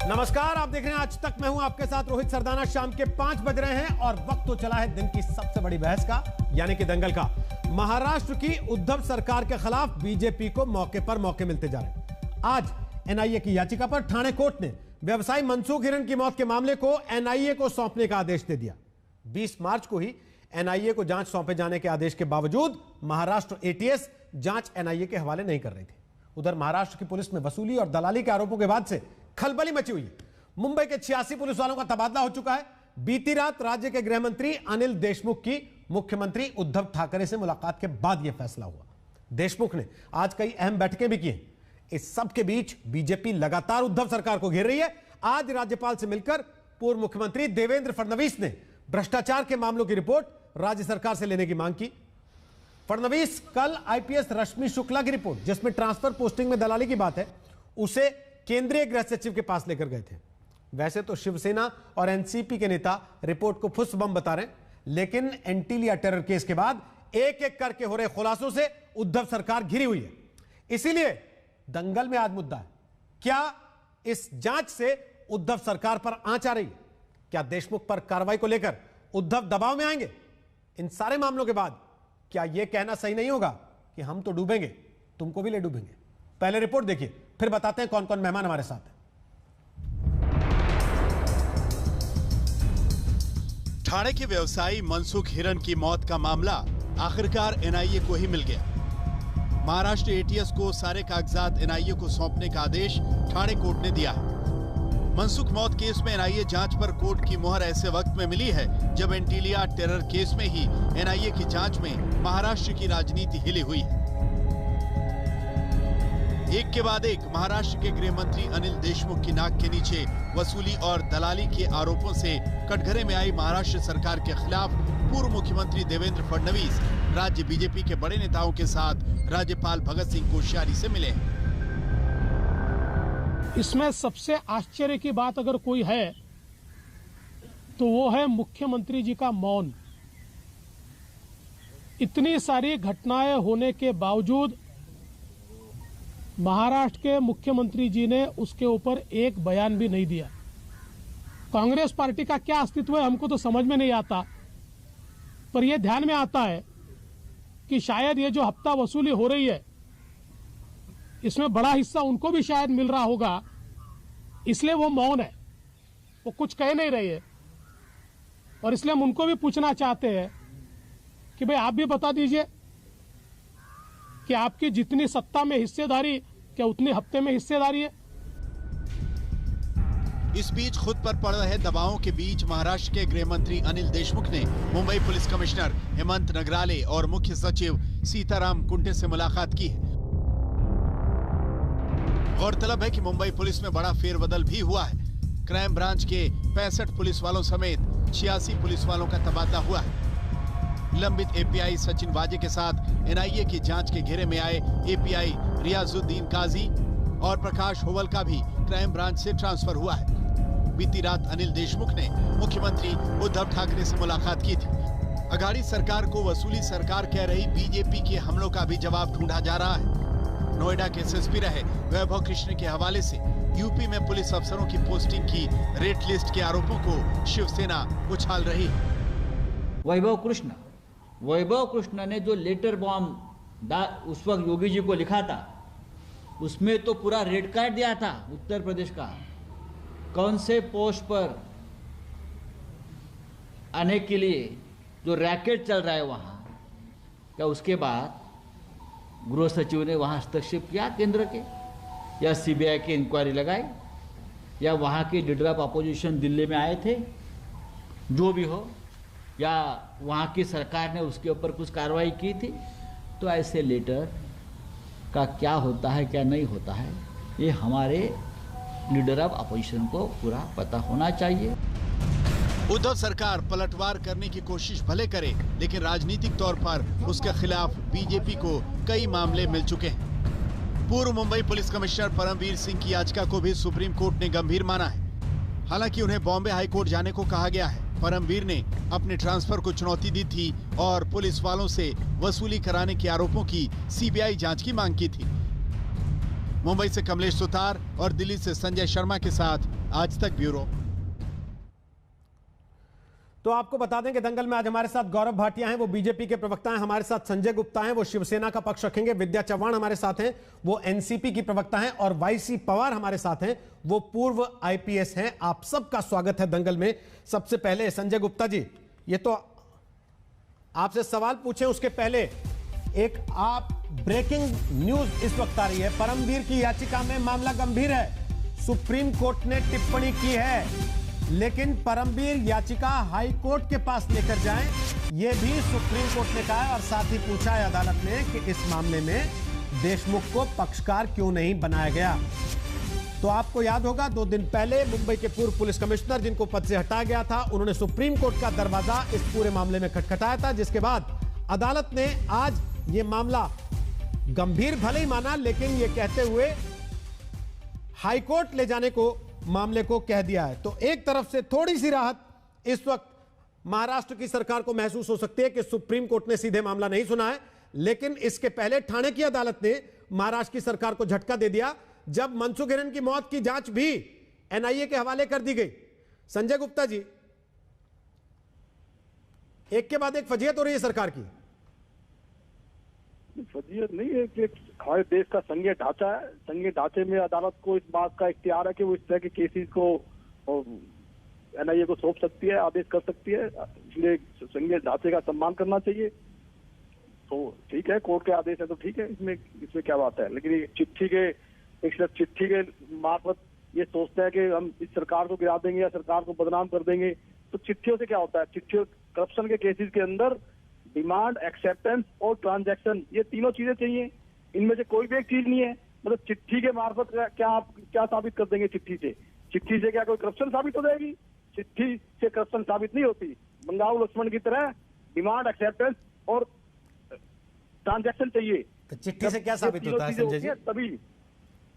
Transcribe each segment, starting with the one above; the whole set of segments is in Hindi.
नमस्कार, आप देख रहे हैं आज तक। मैं हूं आपके साथ रोहित सरदाना। शाम के 5 बज रहे हैं और वक्त तो चला है दिन की सबसे बड़ी बहस का, यानी कि दंगल का। महाराष्ट्र की उद्धव सरकार के खिलाफ बीजेपी को मौके पर मौके मिलते जा रहे हैं। आज एनआईए की याचिका पर ठाणे कोर्ट ने व्यवसायी मनसुख हिरेन की मौत के मामले को एनआईए को सौंपने का आदेश दे दिया। 20 मार्च को ही एनआईए को जांच सौंपे जाने के आदेश के बावजूद महाराष्ट्र एटीएस जांच एनआईए के हवाले नहीं कर रही थी। उधर महाराष्ट्र की पुलिस में वसूली और दलाली के आरोपों के बाद से खलबली मची हुई है। मुंबई के 86 पुलिस वालों का तबादला हो चुका है। बीती रात राज्य के गृह मंत्री अनिल देशमुख की मुख्यमंत्री उद्धव ठाकरे से मुलाकात के बाद यह फैसला हुआ। देशमुख ने आज कई अहम बैठकें भी की हैं। इस सब के बीच बीजेपी लगातार उद्धव सरकार को घेर रही है। आज राज्यपाल से मिलकर पूर्व मुख्यमंत्री देवेंद्र फडणवीस ने भ्रष्टाचार के मामलों की रिपोर्ट राज्य सरकार से लेने की मांग की। फडणवीस कल आईपीएस रश्मि शुक्ला की रिपोर्ट, जिसमें ट्रांसफर पोस्टिंग में दलाली की बात है, उसे केंद्रीय गृह सचिव के पास लेकर गए थे। वैसे तो शिवसेना और एनसीपी के नेता रिपोर्ट को फुस बम बता रहे हैं, लेकिन एंटीलिया टेरर केस के बाद एक एक करके हो रहे खुलासों से उद्धव सरकार घिरी हुई है। इसीलिए दंगल में आज मुद्दा है, क्या इस जांच से उद्धव सरकार पर आंच आ रही है? क्या देशमुख पर कार्रवाई को लेकर उद्धव दबाव में आएंगे? इन सारे मामलों के बाद क्या यह कहना सही नहीं होगा कि हम तो डूबेंगे, तुमको भी ले डूबेंगे? पहले रिपोर्ट देखिए, फिर बताते हैं कौन कौन मेहमान हमारे साथ हैं। ठाणे के व्यवसायी मनसुख हिरेन की मौत का मामला आखिरकार एनआईए को ही मिल गया। महाराष्ट्र एटीएस को सारे कागजात एनआईए को सौंपने का आदेश ठाणे कोर्ट ने दिया है। मनसुख मौत केस में एनआईए जांच पर कोर्ट की मोहर ऐसे वक्त में मिली है जब एंटीलिया टेरर केस में ही एनआईए की जांच में महाराष्ट्र की राजनीति हिली हुई है। एक के बाद एक महाराष्ट्र के गृह मंत्री अनिल देशमुख की नाक के नीचे वसूली और दलाली के आरोपों से कटघरे में आई महाराष्ट्र सरकार के खिलाफ पूर्व मुख्यमंत्री देवेंद्र फडणवीस राज्य बीजेपी के बड़े नेताओं के साथ राज्यपाल भगत सिंह कोश्यारी से मिले हैं। इसमें सबसे आश्चर्य की बात अगर कोई है तो वो है मुख्यमंत्री जी का मौन। इतनी सारी घटनाएं होने के बावजूद महाराष्ट्र के मुख्यमंत्री जी ने उसके ऊपर एक बयान भी नहीं दिया। कांग्रेस पार्टी का क्या अस्तित्व है हमको तो समझ में नहीं आता, पर यह ध्यान में आता है कि शायद ये जो हफ्ता वसूली हो रही है इसमें बड़ा हिस्सा उनको भी शायद मिल रहा होगा, इसलिए वो मौन है, वो कुछ कह नहीं रहे हैं। और इसलिए हम उनको भी पूछना चाहते हैं कि भाई आप भी बता दीजिए कि आपकी जितनी सत्ता में हिस्सेदारी क्या उतनी हफ्ते में हिस्सेदारी है? इस बीच खुद पर पड़ रहे दबावों के बीच महाराष्ट्र के गृह मंत्री अनिल देशमुख ने मुंबई पुलिस कमिश्नर हेमंत नगराले और मुख्य सचिव सीताराम कुंटे से मुलाकात की है। गौरतलब है कि मुंबई पुलिस में बड़ा फेरबदल भी हुआ है। क्राइम ब्रांच के 65 पुलिस वालों समेत 86 पुलिस वालों का तबादला हुआ है। लंबित एपीआई सचिन वाजे के साथ एनआईए की जांच के घेरे में आए एपीआई रियाजुद्दीन काजी और प्रकाश होवल का भी क्राइम ब्रांच से ट्रांसफर हुआ है। बीती रात अनिल देशमुख ने मुख्यमंत्री उद्धव ठाकरे से मुलाकात की थी। अघाड़ी सरकार को वसूली सरकार कह रही बीजेपी के हमलों का भी जवाब ढूंढा जा रहा है। नोएडा के एसएसपी रहे वैभव कृष्ण के हवाले से यूपी में पुलिस अफसरों की पोस्टिंग की रेट लिस्ट के आरोपों को शिवसेना उछाल रही है। वैभव कृष्ण ने जो लेटर बॉम्ब उस वक्त योगी जी को लिखा था, उसमें तो पूरा रेड कार्ड दिया था उत्तर प्रदेश का, कौन से पोस्ट पर आने के लिए जो रैकेट चल रहा है वहाँ। क्या उसके बाद गृह सचिव ने वहाँ हस्तक्षेप किया केंद्र के, या सीबीआई की इंक्वायरी लगाई, या वहाँ के लीडर ऑफ अपोजिशन दिल्ली में आए थे, जो भी हो, या वहाँ की सरकार ने उसके ऊपर कुछ कार्रवाई की थी? तो ऐसे लेटर का क्या होता है क्या नहीं होता है, ये हमारे लीडर ऑफ अपोजिशन को पूरा पता होना चाहिए। उद्धव सरकार पलटवार करने की कोशिश भले करे, लेकिन राजनीतिक तौर पर उसके खिलाफ बीजेपी को कई मामले मिल चुके हैं। पूर्व मुंबई पुलिस कमिश्नर परमवीर सिंह की याचिका को भी सुप्रीम कोर्ट ने गंभीर माना है। हालांकि उन्हें बॉम्बे हाई कोर्ट जाने को कहा गया है। परमवीर ने अपने ट्रांसफर को चुनौती दी थी और पुलिस वालों से वसूली कराने के आरोपों की सीबीआई जांच की मांग की थी। मुंबई से कमलेश सुतार और दिल्ली से संजय शर्मा के साथ आज तक ब्यूरो। तो आपको बता दें कि दंगल में आज हमारे साथ गौरव भाटिया हैं, वो बीजेपी के प्रवक्ता हैं, हमारे साथ संजय गुप्ता हैं, वो शिवसेना का पक्ष रखेंगे, विद्या चव्हाण हमारे साथ हैं, वो एनसीपी की प्रवक्ता हैं, और वाईसी पवार हमारे साथ हैं, वो पूर्व आईपीएस हैं। आप सबका स्वागत है दंगल में। सबसे पहले संजय गुप्ता जी, ये तो आपसे सवाल पूछें उसके पहले एक आप ब्रेकिंग न्यूज इस वक्त आ रही है। परमवीर की याचिका में मामला गंभीर है, सुप्रीम कोर्ट ने टिप्पणी की है, लेकिन परमवीर याचिका हाई कोर्ट के पास लेकर जाएं, यह भी सुप्रीम कोर्ट ने कहा है, और साथ ही पूछा है अदालत ने कि इस मामले में देशमुख को पक्षकार क्यों नहीं बनाया गया। तो आपको याद होगा 2 दिन पहले मुंबई के पूर्व पुलिस कमिश्नर, जिनको पद से हटाया गया था, उन्होंने सुप्रीम कोर्ट का दरवाजा इस पूरे मामले में खटखटाया था, जिसके बाद अदालत ने आज यह मामला गंभीर भले ही माना, लेकिन यह कहते हुए हाईकोर्ट ले जाने को मामले को कह दिया है। तो एक तरफ से थोड़ी सी राहत इस वक्त महाराष्ट्र की सरकार को महसूस हो सकती है कि सुप्रीम कोर्ट ने सीधे मामला नहीं सुना है, लेकिन इसके पहले ठाणे की अदालत ने महाराष्ट्र की सरकार को झटका दे दिया जब मनसुख हिरेन की मौत की जांच भी एनआईए के हवाले कर दी गई। संजय गुप्ता जी, एक के बाद एक फजीहत हो रही है सरकार की। फजीहत नहीं है कि हमारे देश का संघीय ढांचा है, संघीय ढांचे में अदालत को इस बात का इख्तियार है कि वो इस तरह के केसेस को एनआईए को सौंप सकती है, आदेश कर सकती है, इसलिए संघीय ढांचे का सम्मान करना चाहिए। तो ठीक है, कोर्ट के आदेश है तो ठीक है, इसमें क्या बात है। लेकिन ये चिट्ठी के मार्फत ये सोचते हैं कि हम इस सरकार को गिरा देंगे या सरकार को बदनाम कर देंगे, तो चिट्ठियों से क्या होता है। चिट्ठियों, करप्शन के केसेस के अंदर डिमांड, एक्सेप्टेंस और ट्रांजैक्शन, ये तीनों चीजें चाहिए। इनमें से कोई भी एक चीज नहीं है। मतलब चिट्ठी के मार्फत क्या आप क्या साबित कर देंगे? चिट्ठी से क्या कोई करप्शन साबित हो जाएगी? चिट्ठी से करप्शन साबित नहीं होती। बंगाल लक्ष्मण की तरह डिमांड, एक्सेप्टेंस और ट्रांजैक्शन चाहिए। तो चिट्ठी से क्या साबित होता है संजय जी? तभी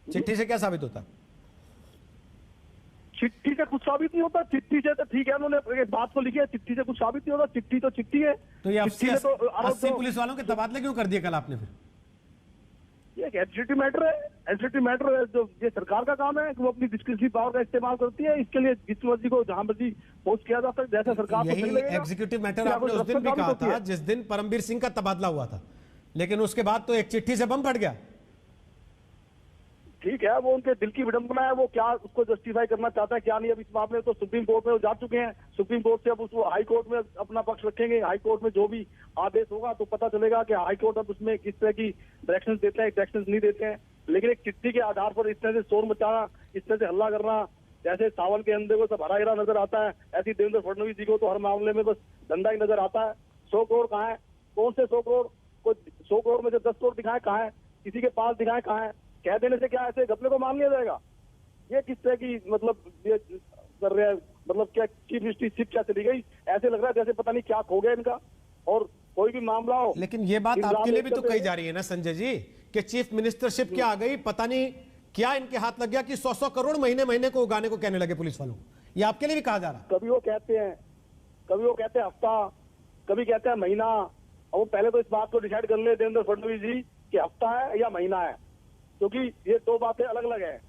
चिट्ठी से क्या साबित होता है? चिट्ठी से कुछ साबित नहीं होता। चिट्ठी से तो ठीक है, उन्होंने एक बात को लिखी है, चिट्ठी से कुछ साबित नहीं होता। चिट्ठी तो चिट्ठी है। तो ये 80 पुलिस वालों के तबादले क्यों कर दिए कल आपने? फिर ये एक एडमिनिस्ट्रेटिव मैटर है। एडमिनिस्ट्रेटिव मैटर है, जो ये सरकार का काम है कि वो अपनी डिस्क्रिप्टिव पावर का इस्तेमाल करती है। इसके लिए जिस मर्जी को जहां मर्जी पोस्ट किया जा सकता है, जैसा सरकार को सही लगेगा। एग्जीक्यूटिव मैटर आपने उस दिन भी कहा था, जिस दिन परमवीर सिंह का तबादला हुआ था, लेकिन उसके बाद तो एक चिट्ठी से बम फट गया। ठीक है, वो उनके दिल की विडंबना है, वो क्या उसको जस्टिफाई करना चाहता है क्या नहीं। अब इस मामले में तो सुप्रीम कोर्ट में वो जा चुके हैं। सुप्रीम कोर्ट से अब उसको हाई कोर्ट में अपना पक्ष रखेंगे। हाई कोर्ट में जो भी आदेश होगा तो पता चलेगा कि हाई कोर्ट अब उसमें किस तरह की डायरेक्शन देते हैं, डायरेक्शन नहीं देते हैं। लेकिन एक चिट्ठी के आधार पर इस तरह से शोर मचाना, इस तरह से हल्ला करना, जैसे सावन के अंधे को सब हरा हिरा नजर आता है, ऐसी देवेंद्र फडणवीस जी को तो हर मामले में बस धंधा ही नजर आता है। 100 करोड़ कहाँ है? कौन से 100 करोड़? कोई 100 करोड़ में जो 10 करोड़ दिखाए कहाँ है? किसी के पास दिखाए कहाँ है? कह देने से क्या ऐसे घपले को मान लिया जाएगा? ये किस तरह की मतलब ये कर रहे हैं? मतलब क्या चीफ मिनिस्ट्री शिप क्या चली गई? ऐसे लग रहा है जैसे पता नहीं क्या खो गया इनका। और कोई भी मामला हो, लेकिन ये बात आपके लिए भी तो कही जा रही है ना संजय जी कि चीफ मिनिस्टरशिप क्या आ गई, पता नहीं क्या इनके हाथ लग गया कि 100 करोड़ महीने महीने को उगाने को कहने लगे पुलिस वालों। ये आपके लिए भी कहा जा रहा है। कभी वो कहते हैं हफ्ता, कभी कहते हैं महीना। और वो पहले तो इस बात को डिसाइड कर ले देवेंद्र फडणवीस जी कि हफ्ता है या महीना है, क्योंकि ये दो बातें अलग अलग है।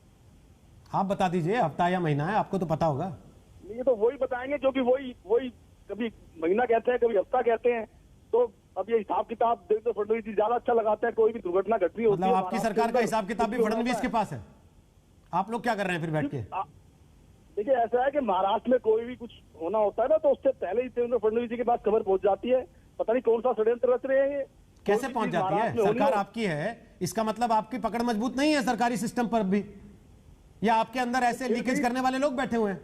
आप बता दीजिए, हफ्ता या महीना है, आपको तो पता होगा। ये तो वही बताएंगे जो कि वही कभी महीना कहते हैं, कभी हफ्ता कहते हैं। तो अब ये हिसाब किताब देवेंद्र फडणवीस जी ज्यादा अच्छा लगाते हैं। कोई भी दुर्घटना घट रही होती है, मतलब आपकी सरकार का हिसाब किताब भी फडणवीस के पास है। आप लोग क्या कर रहे हैं फिर बैठ के? देखिए, ऐसा है कि महाराष्ट्र में कोई भी कुछ होना होता है ना, तो उससे पहले ही देवेंद्र फडणवीस जी के पास खबर पहुंच जाती है। पता नहीं कौन सा षड्यंत्र रच रहे हैं ये। कैसे पहुंच जाती है? सरकार आपकी है, इसका मतलब आपकी पकड़ मजबूत नहीं है सरकारी सिस्टम पर भी, या आपके अंदर ऐसे लीकेज करने वाले लोग बैठे हुए हैं?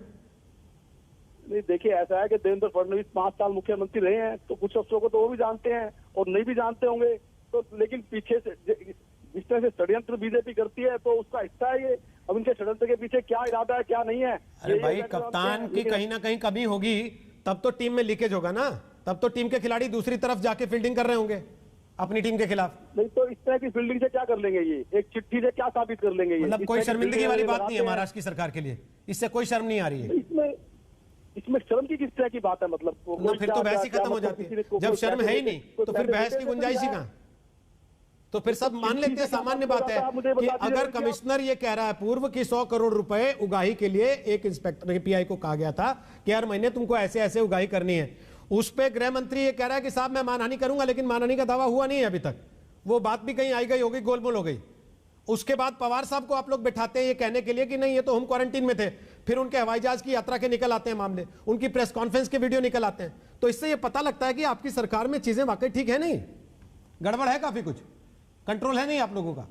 नहीं, देखिए ऐसा है कि देवेंद्र फडणवीस 5 साल मुख्यमंत्री रहे हैं, तो कुछ अफसरों को तो वो भी जानते हैं और नहीं भी जानते होंगे। तो लेकिन पीछे से जिस तरह से षड्यंत्र बीजेपी करती है तो उसका हिस्सा है ये। अब इनके षड्यंत्र के पीछे क्या इरादा है क्या नहीं है? अरे भाई, कप्तान की कहीं ना कहीं कमी होगी, तब तो टीम में लीकेज होगा ना। तब तो टीम के खिलाड़ी दूसरी तरफ जाके फील्डिंग कर रहे होंगे अपनी टीम के खिलाफ। नहीं तो इस तरह की फील्डिंग से क्या कर लेंगे ये? एक चिट्ठी से क्या साबित कर लेंगे ये? मतलब कोई शर्मिंदगी वाली बात नहीं है महाराष्ट्र की सरकार के लिए, इससे कोई शर्म नहीं आ रही है। इसमें शर्म की किस तरह की बात है? मतलब फिर तो बहस ही खत्म हो जाती है। जब शर्म है ही नहीं तो फिर बहस की गुंजाइश ही कहां? तो फिर सब मान लेते हैं, सामान्य बात है कि अगर कमिश्नर ये कह रहा है पूर्व की 100 करोड़ रुपए उगाही के लिए एक इंस्पेक्टर एपीआई को कहा गया था कि हर महीने तुमको ऐसे ऐसे उगाही करनी है, उस पे गृह मंत्री ये कह रहा है कि साहब मैं मानहानि करूंगा, लेकिन मानहानि का दावा हुआ नहीं है अभी तक, वो बात भी कहीं आई गई होगी, गोलमोल हो गई। उसके बाद पवार साहब को आप लोग बिठाते हैं ये कहने के लिए कि नहीं ये तो होम क्वारंटीन में थे, फिर उनके हवाई जहाज की यात्रा के निकल आते हैं मामले, उनकी प्रेस कॉन्फ्रेंस के वीडियो निकल आते हैं। तो इससे ये पता लगता है कि आपकी सरकार में चीजें वाकई ठीक है, नहीं गड़बड़ है, काफी कुछ कंट्रोल है नहीं आप लोगों का।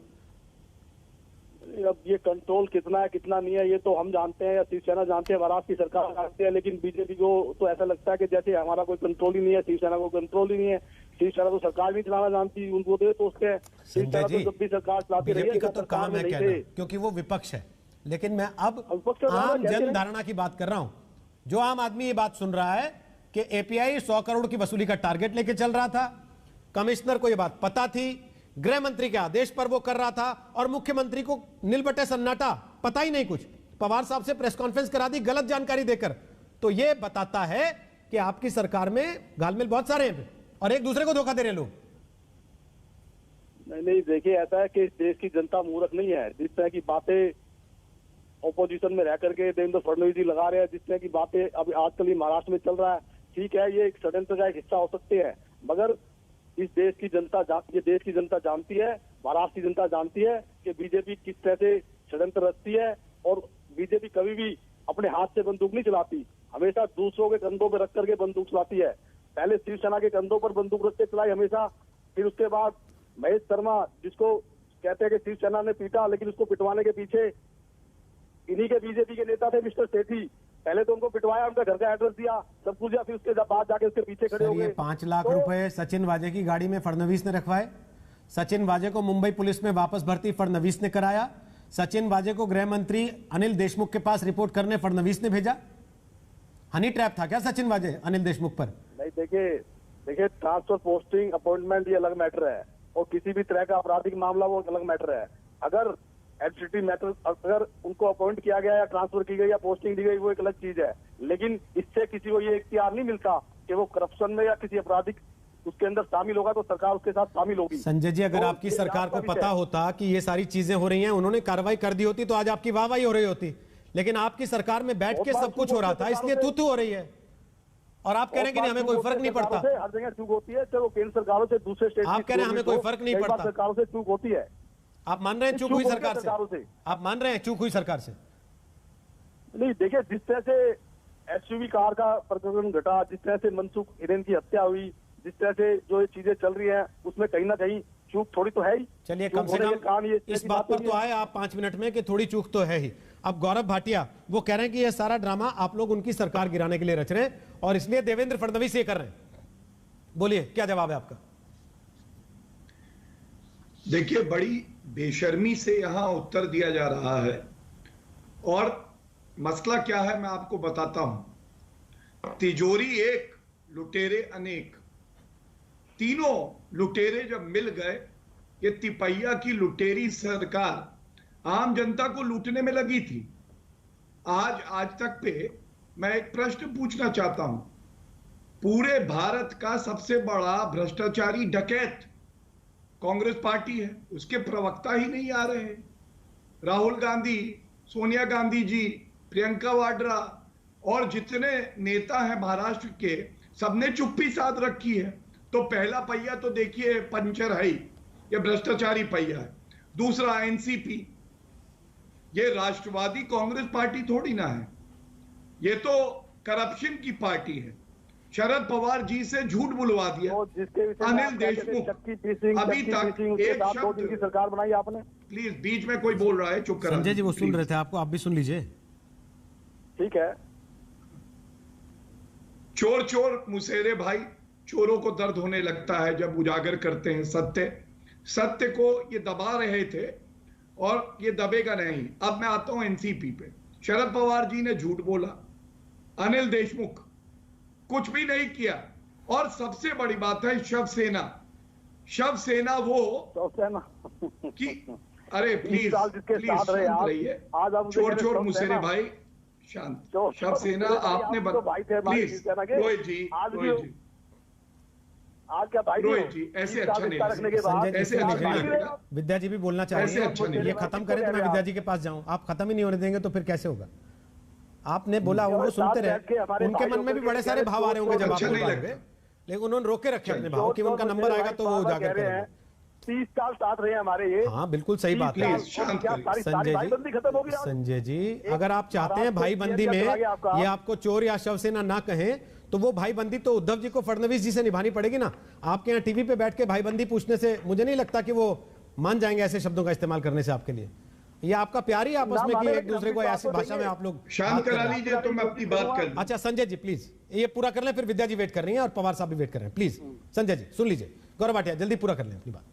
अब ये कंट्रोल कितना है कितना नहीं है ये तो हम जानते हैं या शिवसेना जानते हैं, महाराष्ट्र की सरकार जानते हैं, लेकिन बीजेपी को तो ऐसा लगता है कि जैसे हमारा कोई कंट्रोल ही नहीं है, शिवसेना को कंट्रोल ही नहीं है। शिवसेना तो सरकार नहीं चलाना जानती, उनको दे तो उसके शिवसेना तो जब भी सरकार चलाती रही है, का तो काम है कहना, क्योंकि वो विपक्ष है। लेकिन मैं अब आम जन धारणा की बात कर रहा हूं। जो आम आदमी ये बात सुन रहा है कि एपीआई 100 करोड़ की वसूली का टारगेट लेके चल रहा था, कमिश्नर को यह बात पता थी, गृह मंत्री के आदेश पर वो कर रहा था, और मुख्यमंत्री को नीलबटे सन्नाटा, पता ही नहीं कुछ, पवार साहब से प्रेस कॉन्फ्रेंस करा दी गलत जानकारी देकर। तो ये बताता है कि आपकी सरकार में घालमेल बहुत सारे हैं और एक दूसरे को धोखा दे रहे लोग। नहीं देखिए, ऐसा है कि देश की जनता मूर्ख नहीं है। जिस तरह की बातें ऑपोजिशन में रह करके देवेंद्र फडणवीस जी लगा रहे हैं, जिस तरह की बातें अभी आजकल ये महाराष्ट्र में चल रहा है, ठीक है ये एक षड्यंत्र का एक हिस्सा हो सकते हैं, मगर इस देश की जनता जानती है, महाराष्ट्र की जनता जानती है कि बीजेपी किस तरह से षड्यंत्र रचती है। और बीजेपी कभी भी अपने हाथ से बंदूक नहीं चलाती, हमेशा दूसरों के कंधों पर रख करके बंदूक चलाती है। पहले शिवसेना के कंधों पर बंदूक रख के चलाई हमेशा, फिर उसके बाद महेश शर्मा जिसको कहते हैं कि शिवसेना ने पीटा, लेकिन उसको पिटवाने के पीछे इन्हीं के बीजेपी के नेता थे मिस्टर सेठी। पहले तो उनको पिटवाया, उनका घर का एड्रेस दिया, सब कुछ दिया, फिर उसके बाद जाके उसके पीछे खड़े हो गए। 5 लाख रुपए सचिन वाजे की गाड़ी में फडणवीस ने रखवाए, सचिन वाजे को मुंबई पुलिस में वापस भर्ती फडणवीस ने कराया, सचिन वाजे को गृह मंत्री अनिल देशमुख के पास रिपोर्ट करने फडणवीस ने भेजा। हनी ट्रैप था क्या सचिन वाजे अनिल देशमुख पर? नहीं देखिए ट्रांसफर, पोस्टिंग, अपॉइंटमेंट ये अलग मैटर है, और किसी भी तरह का आपराधिक मामला वो अलग मैटर है। अगर एडमिनिस्ट्रेटिव मैटर, अगर उनको अपॉइंट किया गया या ट्रांसफर की गई या पोस्टिंग दी गई, वो एक अलग चीज है, लेकिन इससे किसी को ये इख्तियार नहीं मिलता कि वो करप्शन में या किसी आपराधिक उसके अंदर शामिल होगा तो सरकार उसके साथ शामिल होगी। संजय जी, अगर आपकी सरकार को पता होता कि ये सारी चीजें हो रही हैं, उन्होंने कार्रवाई कर दी होती तो आज आपकी वाहवाही हो रही होती, लेकिन आपकी सरकार में बैठ के सब कुछ हो रहा था, इसलिए तू हो रही है, और आप कह रहे हैं कि हमें कोई फर्क नहीं पड़ता। हर जगह चूक होती है, चाहे वो केंद्र सरकारों से दूसरे स्टेट, आप कह रहे हैं हमें कोई फर्क नहीं पड़ता, सरकारों से चूक होती है। आप मान रहे हैं चूक हुई सरकार से? आप मान रहे हैं चूक हुई सरकार से? नहीं देखिए, जिस तरह से एसयूवी कार का प्रकरण घटा, जिस तरह से मनसुख हिरेन की हत्या हुई, जिस तरह से जो ये चीजें चल रही हैं, उसमें कहीं ना कहीं चूक थोड़ी तो है ही। चलिए, कम से कम इस बात पर तो आए आप 5 मिनट में कि थोड़ी चूक तो है ही। अब गौरव भाटिया वो कह रहे हैं कि यह सारा ड्रामा आप लोग उनकी सरकार गिराने के लिए रच रहे हैं, और इसलिए देवेंद्र फडणवीस ये कर रहे हैं। बोलिए, क्या जवाब है आपका? देखिए, बड़ी बेशर्मी से यहां उत्तर दिया जा रहा है, और मसला क्या है मैं आपको बताता हूं। तिजोरी एक, लुटेरे अनेक। तीनों लुटेरे जब मिल गए, ये तिपैया की लुटेरी सरकार आम जनता को लूटने में लगी थी। आज तक पे मैं एक प्रश्न पूछना चाहता हूं। पूरे भारत का सबसे बड़ा भ्रष्टाचारी डकैत कांग्रेस पार्टी है, उसके प्रवक्ता ही नहीं आ रहे हैं। राहुल गांधी, सोनिया गांधी जी, प्रियंका वाड्रा और जितने नेता हैं महाराष्ट्र के, सबने चुप्पी साध रखी है। तो पहला पहिया तो देखिए पंचर है ही, ये भ्रष्टाचारी पहिया है। दूसरा एनसीपी, ये राष्ट्रवादी कांग्रेस पार्टी थोड़ी ना है, ये तो करप्शन की पार्टी है। शरद पवार जी से झूठ बुलवा दिया। अनिल देशमुख, अभी तक एक शब्द की सरकार बनाई आपने। प्लीज, बीच में कोई बोल रहा है, चुप करा। संजय जी वो सुन रहे थे आपको, आप भी सुन लीजिए। ठीक है। चोर चोर मुसेरे भाई, चोरों को दर्द होने लगता है जब उजागर करते हैं सत्य को। ये दबा रहे थे और ये दबेगा नहीं। अब मैं आता हूं एनसीपी पे। शरद पवार जी ने झूठ बोला, अनिल देशमुख कुछ भी नहीं किया, और सबसे बड़ी बात है शवसेना वो कि अरे प्लीज शांत रहिए। चोर मुसेरे भाई शांत। शवसेना आपने प्लीज रोहित जी आज क्या भाई रोहित जी, ऐसे अच्छा नहीं रखने के बाद संजय जी, ऐसे अच्छा नहीं विद्या- विद्या जी भी बोलना चाह रही ऐसे है, अच्छा नहीं ये खत्म करें तो मैं विद्या जी के पास जाऊं। आप खत्म ही नहीं होने देंगे तो फिर कैसे होगा? आपने बोला वो सुनते रहे, उनके मन में भी बड़े सारे भाव आ रहे होंगे जब आप अच्छा बोल नहीं रहे लगता। होंगे, लेकिन उन्होंने रोके रखे अपने भाव कि उनका नंबर आएगा तो वो उजागर करेंगे। 30 साल साथ रहे हमारे ये। हाँ बिल्कुल सही बात है प्लीज शांत करिए। संजय भाईबंदी खत्म होगी जी। आज। संजय जी, अगर आप चाहते हैं भाईबंदी में आपका। ये आपको चोर या शिवसेना ना कहें, तो वो भाईबंदी तो उद्धव जी को फडणवीस जी से निभानी पड़ेगी ना। आपके यहाँ टीवी पे बैठ के भाईबंदी पूछने से मुझे नहीं लगता कि वो मान जाएंगे ऐसे शब्दों का इस्तेमाल करने से आपके लिए। ये आपका प्यार ही आपस में कि एक दूसरे को ऐसी भाषा में आप लोग शांत करा लीजिए तो मैं अपनी बात कर लूं। अच्छा संजय जी प्लीज ये पूरा कर लें, फिर विद्या जी वेट कर रही हैं और पवार साहब भी वेट कर रहे हैं। प्लीज संजय जी सुन लीजिए, गौरव भाटिया जल्दी पूरा कर लें अपनी बात।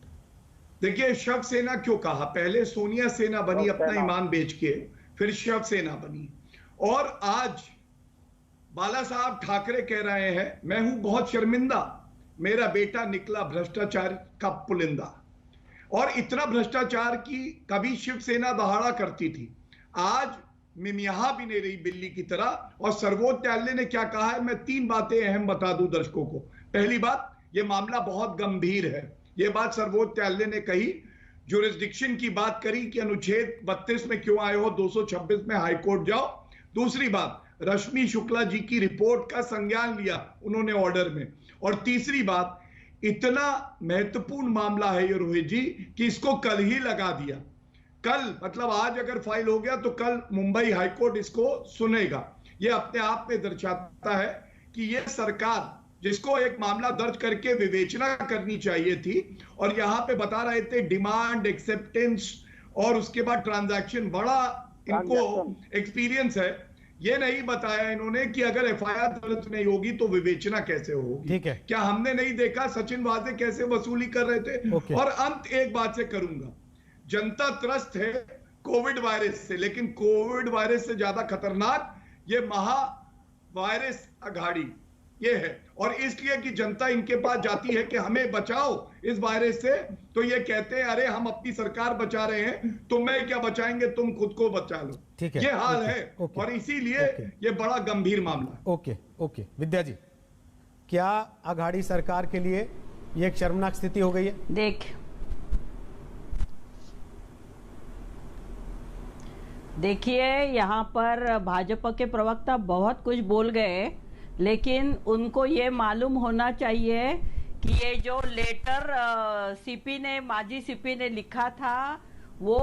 देखिए, शव सेना क्यों कहा? पहले सोनिया सेना बनी अपना ईमान बेच के, फिर शव सेना बनी, और आज बाला साहब ठाकरे कह रहे हैं मैं हूं बहुत शर्मिंदा, मेरा बेटा निकला भ्रष्टाचार का पुलिंदा। और इतना भ्रष्टाचार की कभी शिवसेना दहाड़ा करती थी, आज मिमियाहा भी नहीं रही बिल्ली की तरह। और सर्वोच्च न्यायालय ने क्या कहा है, मैं 3 बातें अहम बता दूं दर्शकों को। पहली बात, यह मामला बहुत गंभीर है, यह बात सर्वोच्च न्यायालय ने कही। जुरिस्डिक्शन की बात करी कि अनुच्छेद 32 में क्यों आए हो, 226 में हाईकोर्ट जाओ। दूसरी बात, रश्मि शुक्ला जी की रिपोर्ट का संज्ञान लिया उन्होंने ऑर्डर में। और तीसरी बात, इतना महत्वपूर्ण मामला है ये रोहित जी कि इसको कल ही लगा दिया। कल मतलब आज अगर फाइल हो गया तो कल मुंबई हाईकोर्ट इसको सुनेगा। ये अपने आप में दर्शाता है कि ये सरकार, जिसको एक मामला दर्ज करके विवेचना करनी चाहिए थी, और यहां पे बता रहे थे डिमांड, एक्सेप्टेंस और उसके बाद ट्रांजैक्शन, बड़ा इनको एक्सपीरियंस है। ये नहीं बताया इन्होंने कि अगर एफआईआर दर्ज नहीं होगी तो विवेचना कैसे होगी। ठीक है। क्या हमने नहीं देखा सचिन वाजे कैसे वसूली कर रहे थे? और अंत एक बात से करूंगा, जनता त्रस्त है कोविड वायरस से, लेकिन कोविड वायरस से ज्यादा खतरनाक ये महा वायरस अघाड़ी ये है। और इसलिए कि जनता इनके पास जाती है कि हमें बचाओ इस वायरस से, तो ये कहते हैं अरे हम अपनी सरकार बचा रहे हैं, तुम्हें क्या बचाएंगे, तुम खुद को बचा लो। ठीक है, ये हाल है। ओके, और इसीलिए ये बड़ा गंभीर मामला है। ओके ओके विद्या जी, क्या अघाड़ी सरकार के लिए ये एक शर्मनाक स्थिति हो गई है? देखिए यहाँ पर भाजपा के प्रवक्ता बहुत कुछ बोल गए, लेकिन उनको ये मालूम होना चाहिए कि ये जो लेटर माजी सीपी ने लिखा था वो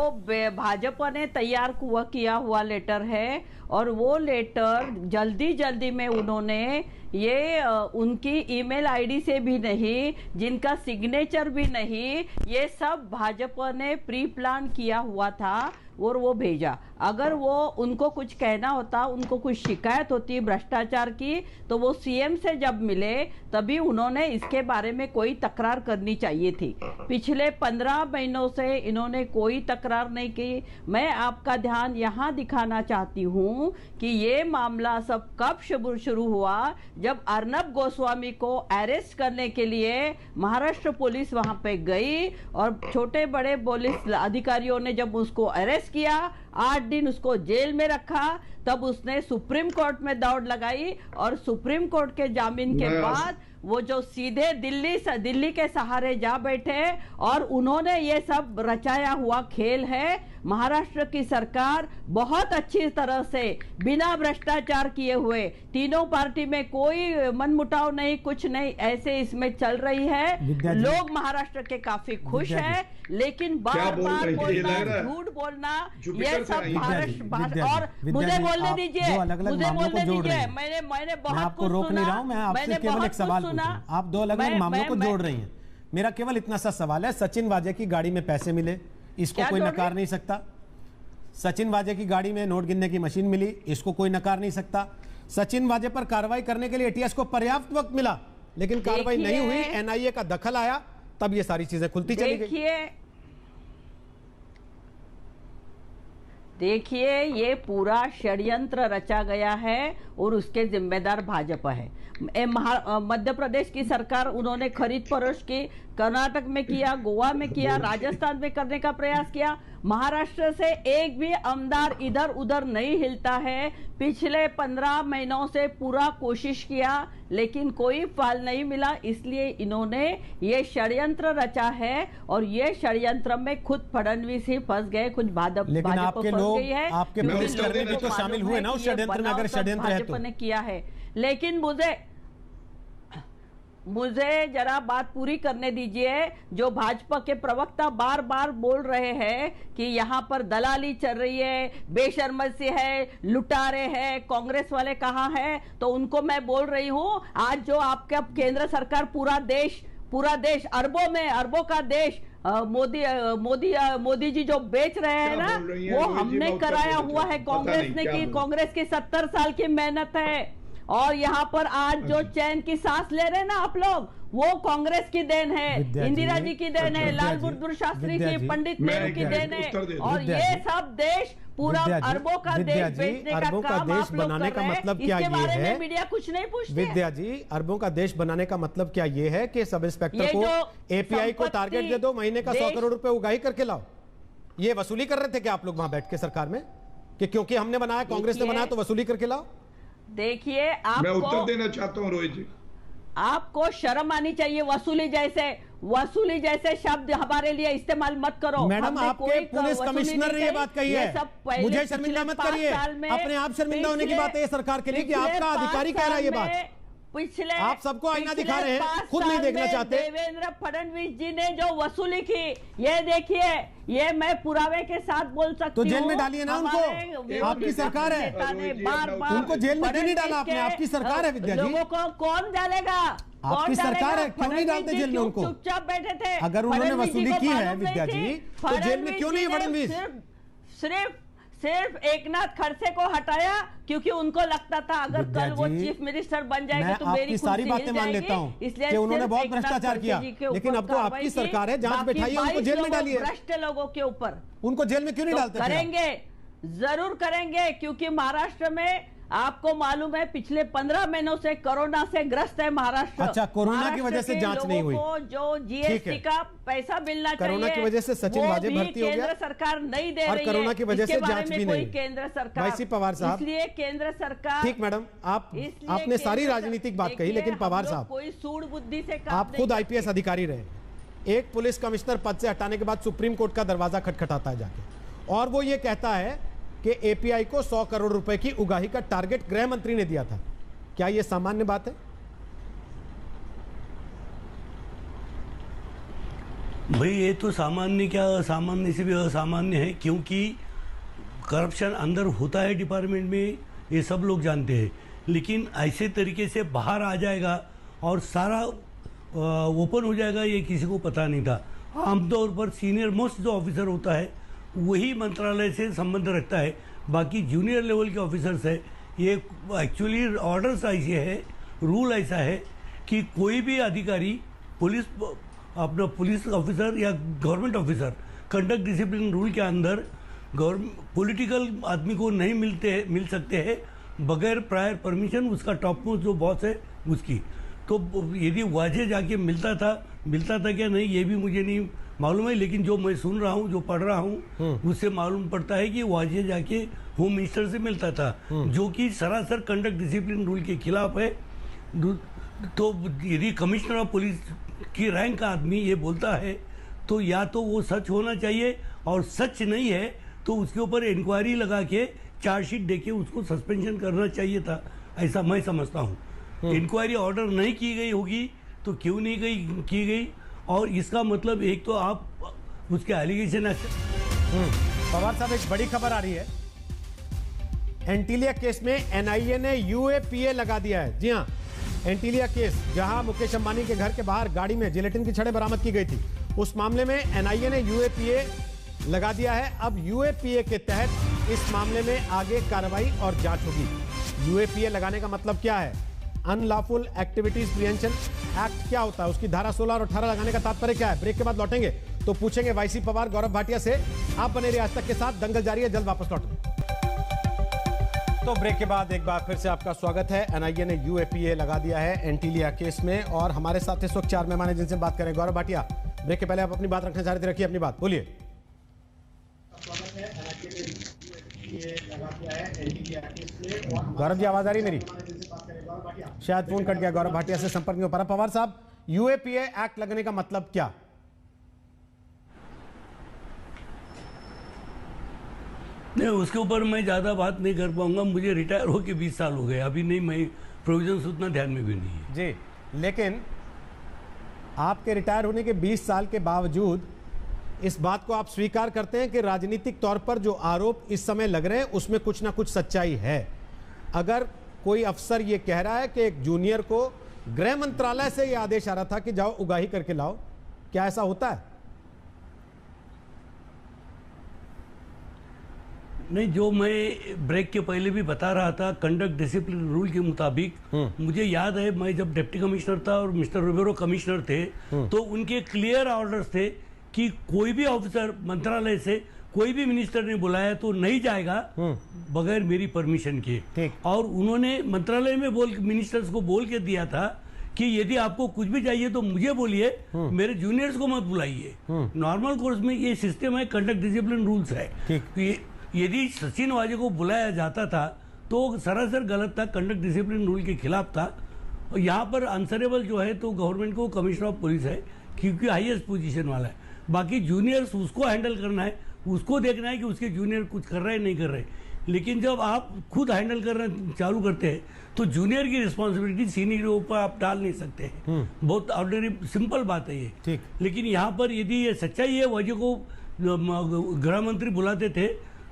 भाजपा ने तैयार किया हुआ लेटर है। और वो लेटर जल्दी में उन्होंने ये उनकी ईमेल आईडी से भी नहीं, जिनका सिग्नेचर भी नहीं, ये सब भाजपा ने प्री प्लान किया हुआ था और वो भेजा। अगर वो उनको कुछ कहना होता, उनको कुछ शिकायत होती भ्रष्टाचार की, तो वो सीएम से जब मिले तभी उन्होंने इसके बारे में कोई तकरार करनी चाहिए थी। पिछले 15 महीनों से इन्होंने कोई तकरार नहीं की। मैं आपका ध्यान यहाँ दिखाना चाहती हूँ कि ये मामला सब कब शुरू हुआ, जब अर्नब गोस्वामी को अरेस्ट करने के लिए महाराष्ट्र पुलिस वहां पे गई और छोटे बड़े पुलिस अधिकारियों ने जब उसको अरेस्ट किया, 8 दिन उसको जेल में रखा, तब उसने सुप्रीम कोर्ट में दौड़ लगाई और सुप्रीम कोर्ट के जामीन के बाद वो जो सीधे दिल्ली के सहारे जा बैठे और उन्होंने ये सब रचाया हुआ खेल है। महाराष्ट्र की सरकार बहुत अच्छी तरह से बिना भ्रष्टाचार किए हुए, तीनों पार्टी में कोई मनमुटाव नहीं, कुछ नहीं, ऐसे इसमें चल रही है। लोग महाराष्ट्र के काफी खुश हैं, लेकिन बार बार बोलना, झूठ बोलना, ये सब महाराष्ट्र। और मुझे बोलने दीजिए, मैंने बहुत कुछ सुना, मैंने बहुत कुछ सुना। आप 2 अलग-अलग मामलों को जोड़ रही हैं। मेरा केवल इतना सा सवाल है, सचिन वाजे की गाड़ी में पैसे मिले, इसको कोई नकार नहीं सकता। सचिन वाजे की गाड़ी में नोट गिनने की मशीन मिली, इसको कोई नकार नहीं सकता। सचिन वाजे पर कार्रवाई करने के लिए एटीएस को पर्याप्त वक्त मिला, लेकिन कार्रवाई नहीं हुई, एनआईए का दखल आया, तब ये सारी चीजें खुलती चली गई। देखिए ये पूरा षड्यंत्र रचा गया है और उसके जिम्मेदार भाजपा है। मध्य प्रदेश की सरकार उन्होंने खरीद फरोख्त की, कर्नाटक में किया, गोवा में किया, राजस्थान में करने का प्रयास किया। महाराष्ट्र से एक भी आमदार इधर उधर नहीं हिलता है। पिछले 15 महीनों से पूरा कोशिश किया लेकिन कोई फल नहीं मिला, इसलिए इन्होंने ये षड्यंत्र रचा है और ये षड्यंत्र में खुद फडणवीस ही फंस गए, खुद भाजपा लेकिन आपके फंस लोग, गई है। आपके पुलिसकर्मी भी तो शामिल हुए ना उस षड्यंत्र में, अगर षड्यंत्र है तो। भाजपा ने किया है, लेकिन मुझे जरा बात पूरी करने दीजिए। जो भाजपा के प्रवक्ता बार बार बोल रहे हैं कि यहाँ पर दलाली चल रही है, बेशर्मसी है, लुटारे हैं, कांग्रेस वाले कहाँ हैं, तो उनको मैं बोल रही हूँ, आज जो आपका केंद्र सरकार पूरा देश अरबों का देश मोदी जी जो बेच रहे हैं ना, वो हमने कराया हुआ है, कांग्रेस ने की, कांग्रेस की 70 साल की मेहनत है। और यहाँ पर आज जो चैन की सांस ले रहे हैं ना आप लोग, वो कांग्रेस की देन है, इंदिरा जी की देन है, लाल बहादुर शास्त्री की, पंडित नेहरू की देन है। और ये सब देश पूरा अरबों का देश बेचने का काम आप लोग बनाने का मतलब क्या इसके बारे ये में है? मीडिया कुछ नहीं पूछती। विद्या जी, अरबों का देश बनाने का मतलब क्या ये है कि सब इंस्पेक्टर को एपीआई को टारगेट दे दो, महीने का 100 करोड़ रुपए उगाही करके लाओ? ये वसूली कर रहे थे क्या आप लोग वहां बैठ के सरकार में, कि क्योंकि हमने बनाया, कांग्रेस ने बनाया तो वसूली करके लाओ? देखिए, मैं उत्तर देना चाहता हूं रोहित जी। आपको शर्म आनी चाहिए। वसूली जैसे शब्द हमारे लिए इस्तेमाल मत करो। मैडम, आपके पुलिस कमिश्नर ने ये बात कही है, मुझे शर्मिंदा मत करिए। अपने आप शर्मिंदा होने की बात है ये सरकार के लिए कि आपका अधिकारी कह रहा है ये बात। आप सबको आईना दिखा रहे हैं, खुद नहीं देखना चाहते। देवेंद्र फडणवीस जी ने जो वसूली की, ये देखिए, ये मैं पुरावे के साथ बोल सकती हूँ। तो जेल में डालिए ना उनको, आपकी सरकार है। उनको जेल में क्यों नहीं डाला आपने? आपकी सरकार है विद्या जी। लोगों को कौन डालेगा? आपकी सरकार है, क्यों नहीं डालते जेल में उनको? चुपचाप बैठे थे। अगर उन्होंने वसूली की है विद्या जी, तो जेल में क्यों नहीं फडणवीस? सिर्फ एकनाथ खड़से को हटाया क्योंकि उनको लगता था अगर कल वो चीफ मिनिस्टर बन जाएंगे तो मेरी कुर्सी सारी बातें मान लेता हूँ कि उन्होंने बहुत भ्रष्टाचार किया, लेकिन अब तो आपकी सरकार है, जांच बैठाइए, उनको जेल में डालिए। भ्रष्ट लोगों के ऊपर उनको जेल में क्यों नहीं डालते? करेंगे, जरूर करेंगे, क्योंकि महाराष्ट्र में आपको मालूम है पिछले 15 महीनों से कोरोना से ग्रस्त है महाराष्ट्र। अच्छा, कोरोना की वजह से जांच नहीं हुई। जो जीएसटी का पैसा मिलना चाहिए, कोरोना की वजह से सचिन वाजे भर्ती हो गया, केंद्र सरकार नहीं दे रही है। और कोरोना की वजह से जांच भी नहीं। केंद्र सरकार, वाईसी पवार साहब, इसलिए केंद्र सरकार, ठीक मैडम, आपने सारी राजनीतिक बात कही, लेकिन पवार साहब कोई सूढ़ बुद्धि से आप खुद आईपीएस अधिकारी रहे। एक पुलिस कमिश्नर पद से हटाने के बाद सुप्रीम कोर्ट का दरवाजा खटखटाता है जाके, और वो ये कहता है कि एपीआई को 100 करोड़ रुपए की उगाही का टारगेट गृह मंत्री ने दिया था। क्या यह सामान्य बात है? भाई ये तो सामान्य क्या, असामान्य से भी असामान्य है, क्योंकि करप्शन अंदर होता है डिपार्टमेंट में, ये सब लोग जानते हैं, लेकिन ऐसे तरीके से बाहर आ जाएगा और सारा ओपन हो जाएगा ये किसी को पता नहीं था। आमतौर पर सीनियर मोस्ट जो ऑफिसर होता है वही मंत्रालय से संबंध रखता है, बाकी जूनियर लेवल के ऑफिसर्स है। ये एक्चुअली ऑर्डर्स ऐसे है, रूल ऐसा है कि कोई भी अधिकारी पुलिस ऑफिसर या government officer conduct discipline rule के अंदर पॉलिटिकल आदमी को नहीं मिल सकते हैं बगैर प्रायर परमिशन, उसका टॉप मोस्ट जो बॉस है उसकी। तो यदि वाजे जाके मिलता था क्या नहीं ये भी मुझे नहीं मालूम है, लेकिन जो मैं सुन रहा हूँ, जो पढ़ रहा हूँ, उससे मालूम पड़ता है कि वाजे जाके होम मिनिस्टर से मिलता था, जो कि सरासर कंडक्ट डिसिप्लिन रूल के खिलाफ है। तो यदि कमिश्नर ऑफ पुलिस की रैंक का आदमी ये बोलता है तो या तो वो सच होना चाहिए, और सच नहीं है तो उसके ऊपर इंक्वायरी लगा के चार्जशीट देके उसको सस्पेंशन करना चाहिए था, ऐसा मैं समझता हूँ। इंक्वायरी ऑर्डर नहीं की गई होगी तो क्यों नहीं की गई, और इसका मतलब एक तो आप उसके एलिगेशन। पवार साहब, एक बड़ी खबर आ रही है, एंटीलिया केस में एनआईए ने यूएपीए लगा दिया है। जी हाँ, एंटीलिया केस, जहां मुकेश अंबानी के घर के बाहर गाड़ी में जिलेटिन की छड़ें बरामद की गई थी, उस मामले में एनआईए ने यूएपीए लगा दिया है। अब यूएपीए के तहत इस मामले में आगे कार्रवाई और जांच होगी। यूएपीए लगाने का मतलब क्या है? अनलॉफुल एक्टिविटीज प्रिवेंशन एक्ट क्या होता है, उसकी धारा 16 और 18 लगाने का तात्पर्य क्या है? ब्रेक के बाद लौटेंगे तो पूछेंगे वाईसी पवार, गौरव भाटिया से। आप बने रहिए आज तक के साथ, दंगल जारी है, जल्द वापस लौटेंगे। तो ब्रेक के बाद एक बार फिर से आपका स्वागत है। एनआईए ने यूएपीए लगा दिया है एंटीलिया केस में और हमारे साथ इस वक्त 4 मेहमान हैं जिनसे बात करें। गौरव भाटिया, ब्रेक के पहले आप अपनी बात रखना चाह रहे थे, रखिए अपनी बात, बोलिए। गौरव जी, आवाज आ रही मेरी? शायद फोन कट गया। गौरव भाटिया से संपर्क में हो पा रहा। पवार साहब, यूएपीए एक्ट लगने का मतलब क्या? नहीं, उसके ऊपर मैं ज़्यादा बात नहीं कर पाऊंगा। मुझे रिटायर होके 20 साल हो गए, अभी नहीं, मैं प्रोविजंस उतना ध्यान में भी नहीं है जी। लेकिन आपके रिटायर होने के 20 साल के बावजूद इस बात को आप स्वीकार करते हैं कि राजनीतिक तौर पर जो आरोप इस समय लग रहे हैं उसमें कुछ ना कुछ सच्चाई है। अगर कोई अफसर ये कह रहा है कि एक जूनियर को गृह मंत्रालय से यह आदेश आ रहा था कि जाओ उगाही करके लाओ, क्या ऐसा होता है? नहीं, जो मैं ब्रेक के पहले भी बता रहा था, कंडक्ट डिसिप्लिन रूल के मुताबिक मुझे याद है, मैं जब डिप्टी कमिश्नर था और मिस्टर रिबेरो कमिश्नर थे, तो उनके क्लियर ऑर्डर्स थे कि कोई भी ऑफिसर मंत्रालय से कोई भी मिनिस्टर ने बुलाया तो नहीं जाएगा बगैर मेरी परमिशन के। और उन्होंने मंत्रालय में मिनिस्टर्स को बोल के दिया था कि यदि आपको कुछ भी चाहिए तो मुझे बोलिए, मेरे जूनियर्स को मत बुलाइए। नॉर्मल कोर्स में ये सिस्टम है, कंडक्ट डिसिप्लिन रूल्स है। यदि सचिन वाजे को बुलाया जाता था तो सरासर गलत था, कंडक्ट डिसिप्लिन रूल के खिलाफ था। और यहाँ पर आंसरेबल जो है तो गवर्नमेंट को कमिश्नर ऑफ पुलिस है, क्योंकि हाईएस्ट पोजीशन वाला है। बाकी जूनियर्स उसको हैंडल करना है, उसको देखना है कि उसके जूनियर कुछ कर रहे हैं नहीं कर रहे। लेकिन जब आप खुद हैंडल करना चालू करते हैं तो जूनियर की रिस्पॉन्सिबिलिटी सीनियर के ऊपर आप डाल नहीं सकते हैं। बहुत ऑर्डिनरी सिंपल बात है ये। लेकिन यहाँ पर यदि ये सच्चाई है, वजह को गृह मंत्री बुलाते थे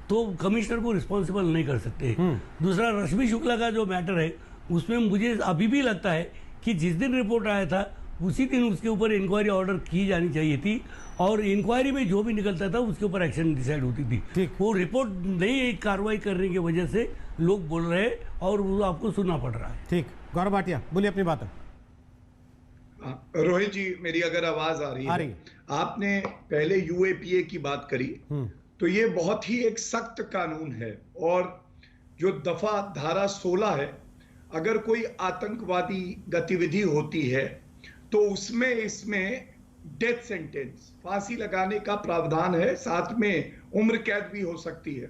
तो कमिश्नर को रिस्पॉन्सिबल नहीं कर सकते। दूसरा, रश्मि शुक्ला का जो मैटर है उसमें मुझे अभी भी लगता है कि जिस दिन रिपोर्ट आया था उसी दिन उसके ऊपर इंक्वायरी ऑर्डर की जानी चाहिए थी, और इंक्वायरी में जो भी निकलता था उसके ऊपर एक्शन डिसाइड होती थी। वो रिपोर्ट नहीं कार्रवाई करने की वजह से लोग बोल रहे हैं और वो आपको सुनना पड़ रहा है। ठीक, गौरव भाटिया बोलिए अपनी बात। रोहित जी, मेरी अगर आवाज आ रही है? आपने पहले यूएपीए की बात करी, तो ये बहुत ही एक सख्त कानून है, और जो दफा धारा 16 है, अगर कोई आतंकवादी गतिविधि होती है तो उसमें इसमें डेथ सेंटेंस, फांसी लगाने का प्रावधान है, साथ में उम्र कैद भी हो सकती है।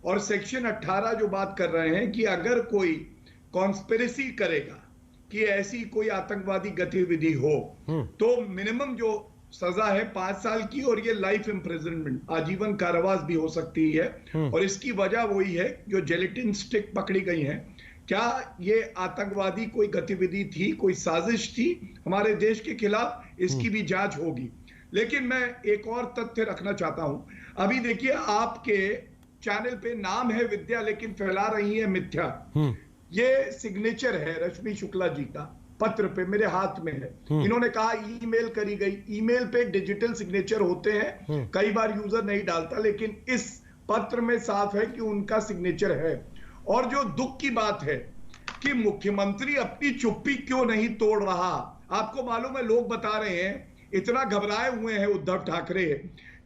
और सेक्शन 18 जो बात कर रहे हैं कि अगर कोई कॉन्स्पिरेसी करेगा कि ऐसी कोई आतंकवादी गतिविधि हो तो मिनिमम जो सजा है 5 साल की, और ये लाइफ इम्प्रिजनमेंट, आजीवन कारावास भी हो सकती है। और इसकी वजह वही है, जो जेलेटिन स्टिक पकड़ी गई है, क्या ये आतंकवादी कोई गतिविधि थी, कोई साजिश थी हमारे देश के खिलाफ, इसकी भी जांच होगी। लेकिन मैं एक और तथ्य रखना चाहता हूं। अभी देखिए, आपके चैनल पे नाम है विद्या, लेकिन फैला रही है मिथ्या। ये सिग्नेचर है रश्मि शुक्ला जी का, पत्र पे मेरे हाथ में है। इन्होंने कहा ईमेल करी गई, ईमेल पे डिजिटल सिग्नेचर होते हैं, कई बार यूजर नहीं डालता, लेकिन इस पत्र में साफ है कि उनका सिग्नेचर है। और जो दुख की बात है कि मुख्यमंत्री अपनी चुप्पी क्यों नहीं तोड़ रहा। आपको मालूम है, लोग बता रहे हैं, इतना घबराए हुए हैं उद्धव ठाकरे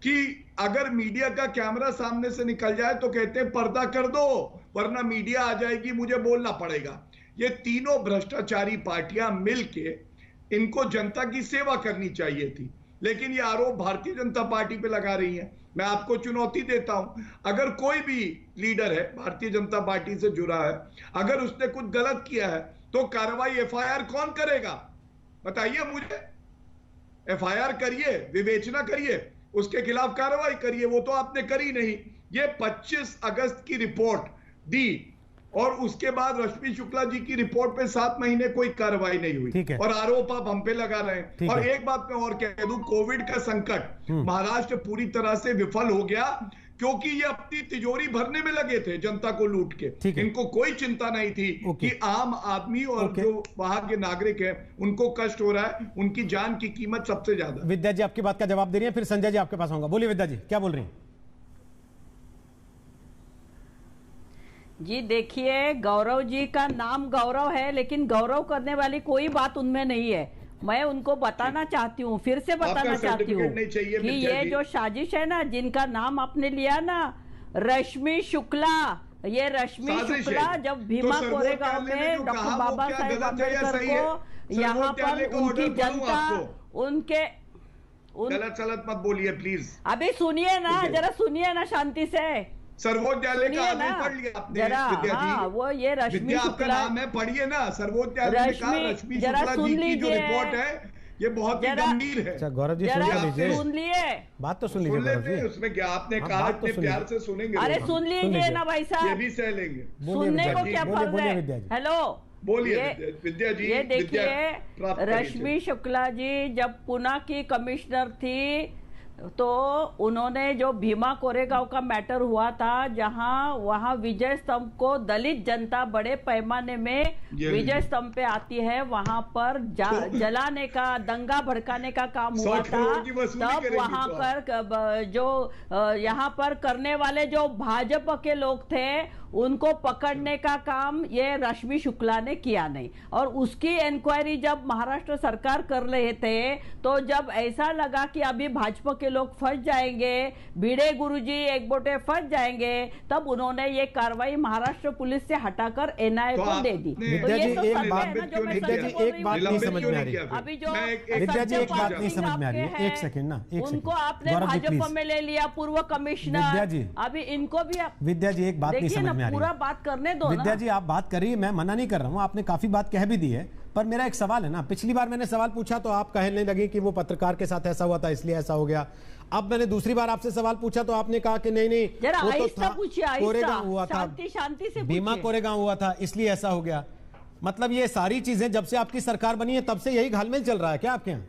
कि अगर मीडिया का कैमरा सामने से निकल जाए तो कहते हैं पर्दा कर दो, वरना मीडिया आ जाएगी, मुझे बोलना पड़ेगा। ये तीनों भ्रष्टाचारी पार्टियां मिलके, इनको जनता की सेवा करनी चाहिए थी, लेकिन ये आरोप भारतीय जनता पार्टी पे लगा रही है। मैं आपको चुनौती देता हूं, अगर कोई भी लीडर है भारतीय जनता पार्टी से जुड़ा है, अगर उसने कुछ गलत किया है तो कार्रवाई एफआईआर कौन करेगा? बताइए मुझे। एफआईआर करिए, विवेचना करिए, उसके खिलाफ कार्रवाई करिए। वो तो आपने करी नहीं। ये 25 अगस्त की रिपोर्ट दी और उसके बाद रश्मि शुक्ला जी की रिपोर्ट पे 7 महीने कोई कार्रवाई नहीं हुई, और आरोप आप हम पे लगा रहे हैं। और एक बात मैं और कह दूं, कोविड का संकट महाराष्ट्र पूरी तरह से विफल हो गया, क्योंकि ये अपनी तिजोरी भरने में लगे थे जनता को लूट के। इनको कोई चिंता नहीं थी कि आम आदमी और जो वहां के नागरिक हैं उनको कष्ट हो रहा है, उनकी जान की कीमत सबसे ज्यादा। विद्या जी आपकी बात का जवाब दे रही है, फिर संजय जी आपके पास आऊंगा। बोलिए विद्या जी, क्या बोल रही हैं? जी देखिए, गौरव जी का नाम गौरव है, लेकिन गौरव करने वाली कोई बात उनमें नहीं है। मैं उनको बताना चाहती हूँ, फिर से बताना चाहती हूँ कि ये जो साजिश है ना, जिनका नाम आपने लिया ना, रश्मि शुक्ला, ये रश्मि साजिश शुक्ला है। जब भीमा तो कोरेगांव सर्वोच्च न्यायालय ने में जो डॉक्टर कहा, वो बाबा क्या साहेब गलत है या अम्बेडकर सही है? को यहाँ सर्वोच्च न्यायालय पर का उनकी ऑर्डर पढ़ूं जनता आपको? उनके गलत सलत मत बोलिए प्लीज। अभी सुनिए ना, जरा सुनिए ना शांति से। सर्वोच्च न्यायालय का सुनिए आदेश ना पढ़ लिया आपने जरा। विद्या जी? हाँ, वो ये रश्मि विद्या आपका शुक्ला, नाम है, पढ़िए ना। सर्वोच्च न्यायालय ने कहा रश्मि जरा शुक्ला सुन जी की जो लीजिए। रिपोर्ट है ये बहुत ही जरा- गंभीर है। अच्छा गौरव जी सुन जरा लीजिए, सुन लिए। बात तो सुन लीजिए सुन गौरव लेते हैं, जी। उसमें क्या आपने हाँ, कहा बात तो इतने सुनिए। प्यार से सुनेंगे अरे लोग। सुन लीजिए लीजिए। ना भाई ये साहब, भी सह लेंगे। बोलिए सुनने विद्या को जी, क्या बोलिए, फर्ज बोलिए है। विद्या जी। हेलो बोलिए ये- विद्या जी। ये विद्या देखिए प्राप्त करिए। रश्मि शुक्ला जी जब पुणे की कमिश्नर थी तो उन्होंने जो भीमा कोरेगांव का मैटर हुआ था, जहां वहां विजय स्तंभ को दलित जनता बड़े पैमाने में विजय स्तंभ पे आती है, वहां पर जलाने का, दंगा भड़काने का काम हुआ 100 था। करोड़ की वसूली तब करेंगे वहां तो पर जो यहाँ पर करने वाले जो भाजपा के लोग थे उनको पकड़ने का काम ये रश्मि शुक्ला ने किया नहीं। और उसकी इंक्वायरी जब महाराष्ट्र सरकार कर रहे थे तो जब ऐसा लगा कि अभी भाजपा के लोग फंस जाएंगे, भिड़े गुरुजी एक बोटे फंस जाएंगे, तब उन्होंने ये कार्रवाई महाराष्ट्र पुलिस से हटाकर एनआईए को दे दी। विद्या जी, तो एक सच बात- है ना जो मैं विद्या सच जी, बोल एक रही बात हूँ। नहीं समझ में आ रही। अभी जो विद्या जी, एक बात नहीं सत्यपाल समझ में आ रही है। सिंह एक सेकंड ना, एक उनको सेकंड। आपने गौरव जी, भाजपा प्लीज। में ले लिया, पूर्व कमिश्नर। विद्या जी। अभी इनको भी आप विद्या जी, एक बात नहीं देखिए समझ ना, में आ रही पूरा है। बात करने दो ना। विद्या जी, आप बात करिए, मैं मना नहीं कर रहा हूं, आपने काफी बात कह भी दी है, पर मेरा एक सवाल है ना। पिछली बार मैंने सवाल पूछा तो आप कहने लगे कि वो पत्रकार के साथ ऐसा हुआ था इसलिए ऐसा हो गया। अब मैंने दूसरी बार आपसे सवाल पूछा तो आपने कहा कि नहीं नहीं जरा वो तो आहिस्ता था, पूछिए, कोरेगांव हुआ आहिस्ता, था, शांति शांति से भीमा पूछिए। कोरेगांव हुआ था इसलिए ऐसा हो गया। मतलब ये सारी चीजें जब से आपकी सरकार बनी है तब से यही घालमेल चल रहा है क्या आपके यहाँ?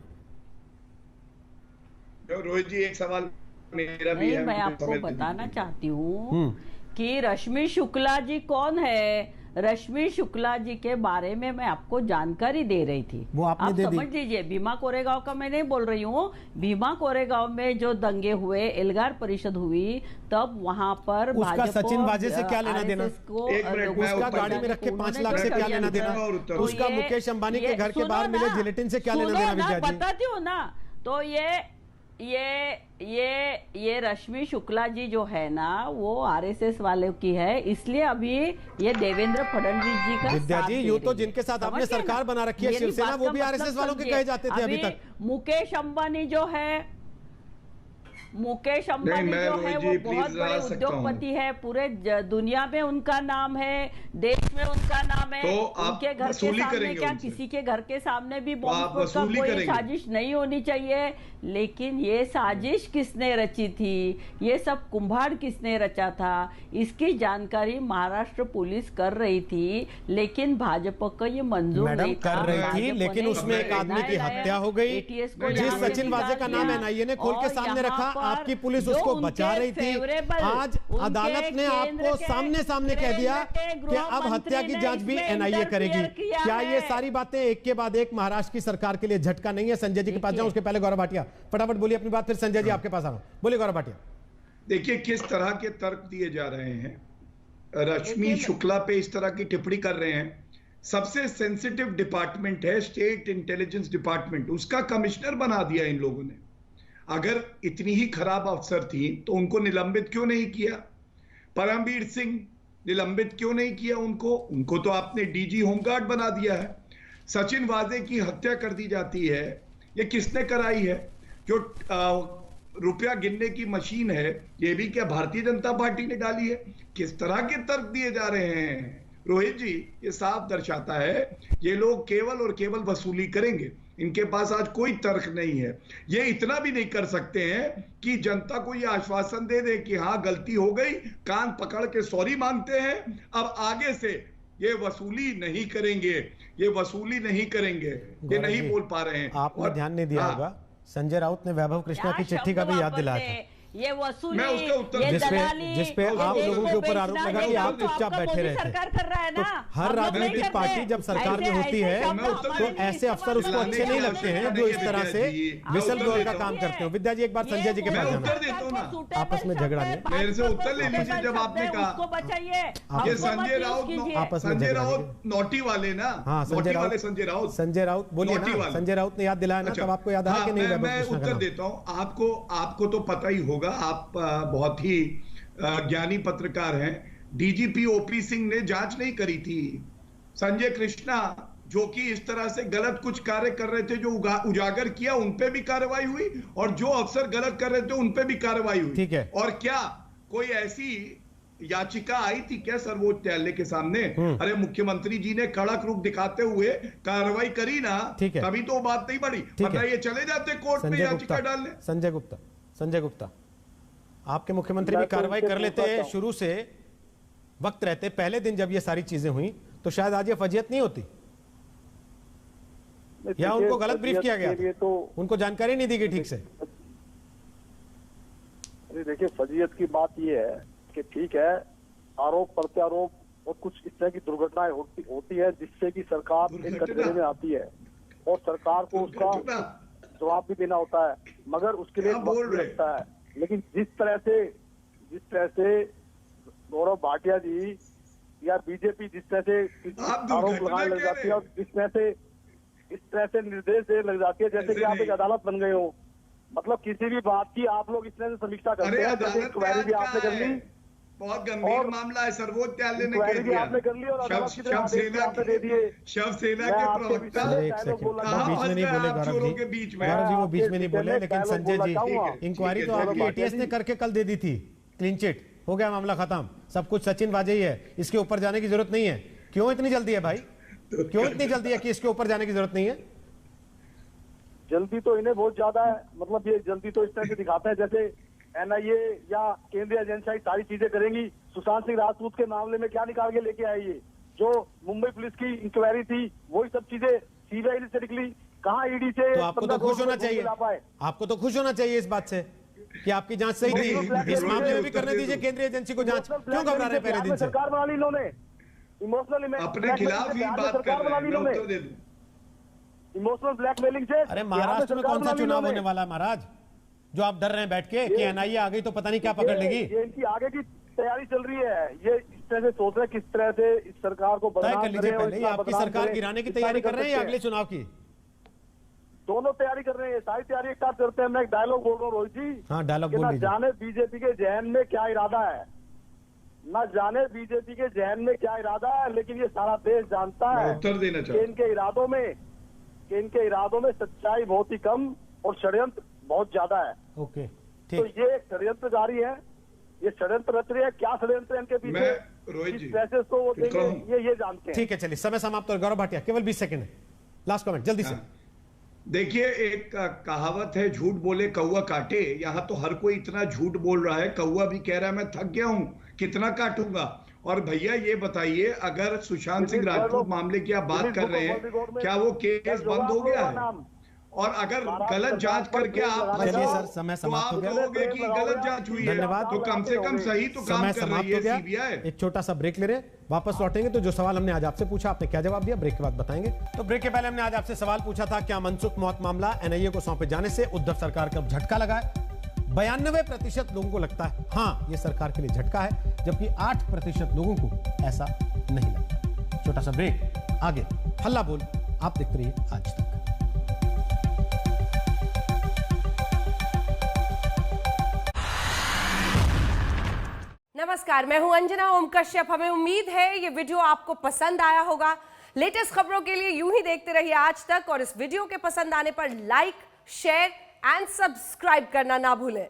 रोहित जी, एक सवाल मेरा भी नहीं, है। मैं आपको बताना चाहती हूँ कि रश्मि शुक्ला जी कौन है। रश्मि शुक्ला जी के बारे में मैं आपको जानकारी दे रही थी, वो आपने आप दे दी। समझ लीजिए। भीमा कोरेगांव का मैं नहीं बोल रही हूँ। भीमा कोरेगांव में जो दंगे हुए, एल्गार परिषद हुई, तब वहां पर उसका भाजपा, सचिन वाजे से क्या लेना देना? RSS को एक मिनट, लोगों मैं को उसका उत्तर गाड़ी में रख के 5 लाख से क्या लेना देना? उत्तर। तो उसका ये- मुकेश अंबानी के ये घर के सुनो बाहर मिले ना, जिलेटिन से क्या लेना सुनो देना? ना, विद्या जी, बताती हूँ ना। तो ये रश्मि शुक्ला जी जो है ना वो आरएसएस वाले की है, इसलिए अभी ये देवेंद्र फडणवीस जी का विद्या साथ जी, दे यूं रही तो है। जिनके साथ आपने समझिए सरकार ना? बना रखी है, मेरी शिवसेना, बात वो का भी मतलब आरएसएस वालों के समझिए। कहे जाते थे अभी तक। मुकेश अंबानी जो है, मुकेश अंबानी मैं जो है रोहित वो जी, बहुत प्लीज बड़े आ सकता हूं। उद्योगपति है, पूरे दुनिया में उनका नाम है, देश में उनका नाम है। तो आप उनके घर के वसूली सामने करेंगे क्या उनसे? किसी के घर के सामने भी आप बॉम्ब का वसूली कोई करेंगे? साजिश नहीं होनी चाहिए। लेकिन ये साजिश किसने रची थी, ये सब कुंभाड़ किसने रचा था, इसकी जानकारी महाराष्ट्र पुलिस कर रही थी, लेकिन भाजपा को ये मंजूर मैडम नहीं था। कर रही थी, भाजपा लेकिन ने उसमें एक आदमी की लाया, हत्या हो गई। ATS को जिस यहाँ से सचिन वाजे का निकाल नाम दिया। एनआईए ने खोल के और सामने यहाँ रखा, पर आपकी पुलिस जो उसको उनके बचा रही थी। favorable, आज उनके अदालत ने केंद्र आपको के सामने सामने कह दिया केंद्र के कि गृह अब हत्या की मंत्री जांच ने भी इसमें एनआईए करेगी। इंटरफियर किया क्या ये है। सारी बातें एक के बाद एक महाराष्ट्र की सरकार के लिए झटका नहीं है? संजय जी के पास जाऊं, उसके पहले गौरव भाटिया फटाफट बोलिए अपनी बात, फिर संजय जी आपके पास आ रहा हूं। बोलिए गौरव भाटिया। देखिए किस तरह के तर्क दिए जा रहे हैं। रश्मि शुक्ला पे इस तरह की टिप्पणी कर रहे हैं। सबसे सेंसिटिव डिपार्टमेंट है स्टेट इंटेलिजेंस डिपार्टमेंट, उसका कमिश्नर बना दिया इन लोगों ने। अगर इतनी ही खराब अफसर थी तो उनको निलंबित क्यों नहीं किया? परमवीर सिंह निलंबित क्यों नहीं किया उनको तो आपने डीजी होमगार्ड बना दिया है। सचिन वाजे की हत्या कर दी जाती है, ये किसने कराई है? जो रुपया गिनने की मशीन है, ये भी क्या भारतीय जनता पार्टी ने डाली है? किस तरह के तर्क दिए जा रहे हैं रोहित जी? ये साफ दर्शाता है ये लोग केवल और केवल वसूली करेंगे, इनके पास आज कोई तर्क नहीं है। ये इतना भी नहीं कर सकते हैं कि जनता को ये आश्वासन दे दे कि हाँ गलती हो गई, कान पकड़ के सॉरी मांगते हैं, अब आगे से ये वसूली नहीं करेंगे, ये वसूली नहीं करेंगे, ये नहीं बोल पा रहे हैं। आपने ध्यान नहीं दिया होगा, संजय राउत ने वैभव कृष्णा की चिट्ठी का भी याद दिलाया था। ये वसूली, मैं उसका उत्तर ये जिसपे- जिसपे ये आप देश लोगों को के ऊपर आरोप बेचना, लगा ये कि आप सब तो चुपचाप आपका बैठे मोदी रहते। सरकार कर रहा है तो ना। हर हम लोग नहीं राजनीतिक करते। पार्टी जब सरकार में ऐसे- होती ऐसे है शब्द मैं उत्तर तो हमारे ऐसे अफसर उसको इस्तेमाल अच्छे नहीं लगते हैं जो इस तरह से विसल ब्लोअर का काम करते हो। विद्या जी एक बार संजय जी के मैं पास उत्तर जाना। देता हूं ना। आपस में झगड़ा नहीं। मेरे से उत्तर ले लीजिए जब आपने कहा। उसको बचाइए, ये संजय राउत आपस में संजय झगड़ा राउत नोटी वाले ना, हाँ, संजय नोटी वाले राउत। संजय राउत संजय राउत बोलिए नोटी ना, वाले। संजय राउत ने याद दिलाया ना, तब आपको याद आया कि नहीं? वैभव मैं कृष्णा का उत्तर नाम। देता हूं आपको तो पता ही होगा, आप बहुत ही ज्ञानी पत्रकार हैं। डीजीपी ओपी सिंह ने जांच नहीं करी थी। संजय कृष्णा जो कि इस तरह से गलत कुछ कार्य कर रहे थे, जो उजागर किया, उन पे भी कार्रवाई हुई, और जो अफसर गलत कर रहे थे उन पे भी कार्रवाई हुई। ठीक है। और क्या कोई ऐसी याचिका आई थी क्या सर्वोच्च न्यायालय के सामने? अरे मुख्यमंत्री जी ने कड़क रुख दिखाते हुए कार्रवाई करी ना, तभी तो बात नहीं बढ़ी, वरना ये चले जाते कोर्ट में याचिका डालने। संजय गुप्ता, आपके मुख्यमंत्री भी कार्रवाई कर लेते शुरू से, वक्त रहते, पहले दिन जब ये सारी चीजें हुई तो शायद आज ये फजीयत नहीं होती, या उनको गलत ब्रीफ किया गया था? तो उनको जानकारी नहीं दी गई ठीक से? देखिए, फजीयत की बात ये है कि ठीक है, आरोप प्रत्यारोप और कुछ इस तरह की दुर्घटनाएं होती है जिससे कि सरकार एक कटघरे में आती है और सरकार को उसका जवाब भी देना होता है, मगर उसके लिए वक्त भी लगता है। लेकिन जिस तरह से गौरव भाटिया जी या बीजेपी जिस तरह से आरोप लगाने लग जाती है और इस तरह से निर्देश देने लग जाती है जैसे कि आप एक अदालत बन गए हो, मतलब किसी भी बात की आप लोग इस तरह से समीक्षा करते हैं। जैसे इंक्वायरी भी आपने कर ली, बहुत गंभीर मामला है, सर्वोच्च न्यायालय ने कह दिया, आपने कर ली और अदालत की तरफ आदेश आपने दे दिए। शिवसेना के प्रवक्ता बीच में नहीं बोले गौरव जी, वो बीच में नहीं बोले, लेकिन संजय जी, इंक्वायरी तो आपकी एटीएस ने करके कल दे दी थी, क्लीन चिट हो गया, मामला खत्म, सब कुछ सचिन वाजपेयी है, इसके ऊपर जाने की जरूरत नहीं है। क्यों इतनी जल्दी है भाई, क्यों इतनी जल्दी है कि इसके ऊपर जाने की जरूरत नहीं है? जल्दी तो इन्हें बहुत ज्यादा है, मतलब ये जल्दी तो इस तरह से दिखाते हैं जैसे एनआईए या केंद्रीय एजेंसियां सारी चीजें करेंगी। सुशांत सिंह राजपूत के मामले में क्या निकाल के लेके आए, ये जो मुंबई पुलिस की इंक्वायरी थी वही सब चीजें सीबीआई से निकली, कहाँ ईडी से? तो आपको तो खुश होना चाहिए, आपको तो खुश होना चाहिए इस बात से कि आपकी जांच सही थी। इस मामले में भी करने दीजिए केंद्रीय एजेंसी को जांच, क्यों घबरा रहे पहले दिन से? सरकार बना ली इन्होंने, इमोशनल अपने खिलाफ ही बात कर रहे हैं, इमोशनल ब्लैकमेलिंग से। अरे महाराष्ट्र में कौन सा चुनाव होने वाला है महाराज, जो आप डर रहे हैं बैठ के कि एनआईए आ गई तो पता नहीं क्या पकड़ लेगी? ये इनकी आगे की तैयारी चल रही है, ये इस तरह से सोच रहे हैं किस तरह से इस सरकार को तय कर लीजिए पहले, ये आपकी सरकार गिराने की तैयारी कर रहे हैं या अगले चुनाव की? दोनों तैयारी कर रहे हैं, सारी तैयारी एक साथ करते हैं। मैं एक डायलॉग बोल रहा हूँ रोहित जी। हाँ, डायलॉग बोल लीजिए। जाने बीजेपी के जहन में क्या इरादा है, न जाने बीजेपी के जहन में क्या इरादा है, लेकिन ये सारा देश जानता है कि इनके इरादों में सच्चाई बहुत ही कम और षड्यंत्र बहुत ज्यादा है। ओके, तो ये एक षड्यंत्र जारी है, ये षड्यंत्र रच रही है। क्या षड्यंत्र है इनके पीछे, रोहित जी पैसे को वो देंगे, ये जानते हैं। ठीक है, चलिए समय समाप्त हो। गौरव भाटिया, केवल 20 सेकंड है, लास्ट कमेंट जल्दी से। देखिए, एक कहावत है, झूठ बोले कौवा काटे। यहाँ तो हर कोई इतना झूठ बोल रहा है, कौवा भी कह रहा है मैं थक गया हूँ, कितना काटूंगा। और भैया ये बताइए, अगर सुशांत सिंह राजपूत मामले की आप बात कर रहे हैं, क्या वो केस बंद हो गया है? और अगर गलत जांच करके आप सर समय समाप्त हो गया कि गलत जांच हुई है, धन्यवाद, तो कम से कम सही तो काम कर रही है सीबीआई। एक छोटा सा ब्रेक ले रहे हैं, वापस लौटेंगे तो जो सवाल हमने आज आपसे पूछा आपने क्या जवाब दिया, ब्रेक के बाद बताएंगे। तो ब्रेक के पहले हमने आज आपसे सवाल पूछा था, क्या मनसुख मौत मामला एनआईए को सौंपे जाने से उद्धव सरकार का झटका लगा है? 92% लोगों को लगता है हाँ ये सरकार के लिए झटका है, जबकि 8% लोगों को ऐसा नहीं लगता। छोटा सा ब्रेक, आगे हल्ला बोल, आप देखते रहिए आज तक। नमस्कार, मैं हूं अंजना ओम कश्यप। हमें उम्मीद है ये वीडियो आपको पसंद आया होगा। लेटेस्ट खबरों के लिए यूं ही देखते रहिए आज तक, और इस वीडियो के पसंद आने पर लाइक, शेयर एंड सब्सक्राइब करना ना भूलें।